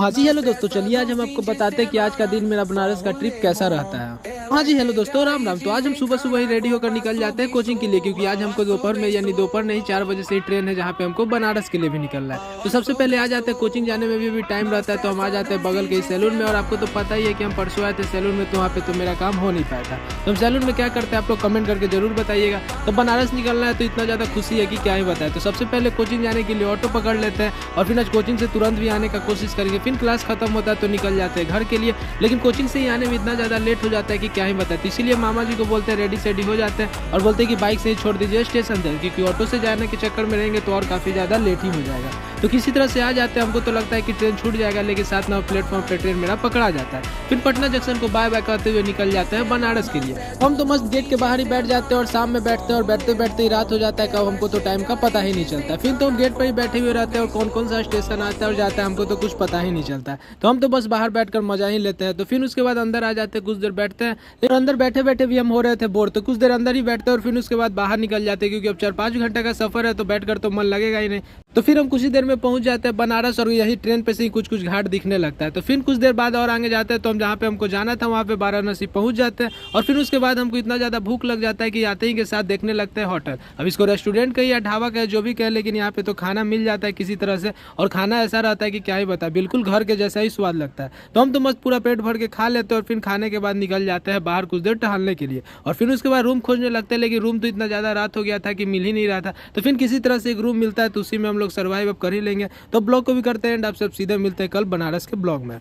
हाँ जी हेलो दोस्तों, चलिए आज हम आपको बताते हैं कि आज का दिन मेरा बनारस का ट्रिप कैसा रहता है। हाँ जी हेलो दोस्तों, राम राम। तो आज हम सुबह सुबह ही रेडी होकर निकल जाते हैं कोचिंग के लिए, क्योंकि आज हमको दोपहर में यानी दोपहर नहीं 4 बजे से ही ट्रेन है जहाँ पे हमको बनारस के लिए भी निकलना है। तो सबसे पहले आ जाते हैं, कोचिंग जाने में भी अभी टाइम रहता है, तो हम आ जाते हैं बगल के सैलून में। और आपको तो पता ही है कि हम परसों आए थे सैलून में, तो वहाँ पे तो मेरा काम हो नहीं पाया था। तो हम सैलून में क्या करते हैं आप लोग कमेंट करके जरूर बताइएगा। तो बनारस निकलना है तो इतना ज़्यादा खुशी है कि क्या ही बताए। तो सबसे पहले कोचिंग जाने के लिए ऑटो पकड़ लेते हैं और फिर आज कोचिंग से तुरंत भी आने का कोशिश करेंगे। फिर क्लास खत्म होता है तो निकल जाते हैं घर के लिए, लेकिन कोचिंग से ही आने में इतना ज़्यादा लेट हो जाता है कि क्या ही बताए। तो इसीलिए मामा जी को बोलते हैं रेडी सेडी हो जाते हैं और बोलते हैं कि बाइक से ही छोड़ दीजिए स्टेशन तक, क्योंकि ऑटो से जाने के चक्कर में रहेंगे तो और काफ़ी ज़्यादा लेट ही हो जाएगा। तो किसी तरह से आ जाते हैं। हमको तो लगता है कि ट्रेन छूट जाएगा, लेकिन 7 नंबर प्लेटफॉर्म पर ट्रेन मेरा पकड़ा जाता है। फिर पटना जंक्शन को बाय बाय करते हुए निकल जाते हैं बनारस के लिए। हम तो मस्त गेट के बाहर ही बैठ जाते हैं और शाम में बैठते हैं और बैठते बैठते ही रात हो जाता है। कब हमको तो टाइम का पता ही नहीं चलता। फिर तो हम गेट पर ही बैठे हुए रहते हैं और कौन कौन सा स्टेशन आता है और जाता है हमको तो कुछ पता ही नहीं चलता है। तो हम तो बस बाहर बैठकर मजा ही लेते हैं। तो फिर उसके बाद अंदर आ जाते हैं, कुछ देर बैठते हैं। फिर अंदर बैठे बैठे भी हम हो रहे थे बोर, तो कुछ देर अंदर ही बैठते हैं और फिर उसके बाद बाहर निकल जाते हैं, क्योंकि अब 4-5 घंटे का सफर है तो बैठकर तो मन लगेगा ही नहीं। तो फिर हम कुछ ही देर में पहुंच जाते हैं बनारस और यही ट्रेन पे से ही कुछ कुछ घाट दिखने लगता है। तो फिर कुछ देर बाद और आगे जाते हैं तो हम जहाँ पे हमको जाना था वहाँ पे वाराणसी पहुंच जाते हैं। और फिर उसके बाद हमको इतना ज़्यादा भूख लग जाता है कि आते ही के साथ देखने लगते हैं होटल। अब इसको रेस्टोरेंट कहे या ढाबा कहे जो भी कहे, लेकिन यहाँ पे तो खाना मिल जाता है किसी तरह से, और खाना ऐसा रहता है कि क्या ही बता, बिल्कुल घर के जैसा ही स्वाद लगता है। तो हम तो मस्त पूरा पेट भर के खा लेते हैं और फिर खाने के बाद निकल जाते हैं बाहर कुछ देर टहलने के लिए। और फिर उसके बाद रूम खोजने लगते हैं, लेकिन रूम तो इतना ज़्यादा रात हो गया था कि मिल ही नहीं रहा था। तो फिर किसी तरह से एक रूम मिलता है, तो उसी में हम लोग सर्वाइव अब कर ही लेंगे। तो ब्लॉग को भी करते हैं एंड आप सब सीधे मिलते हैं कल बनारस के ब्लॉग में।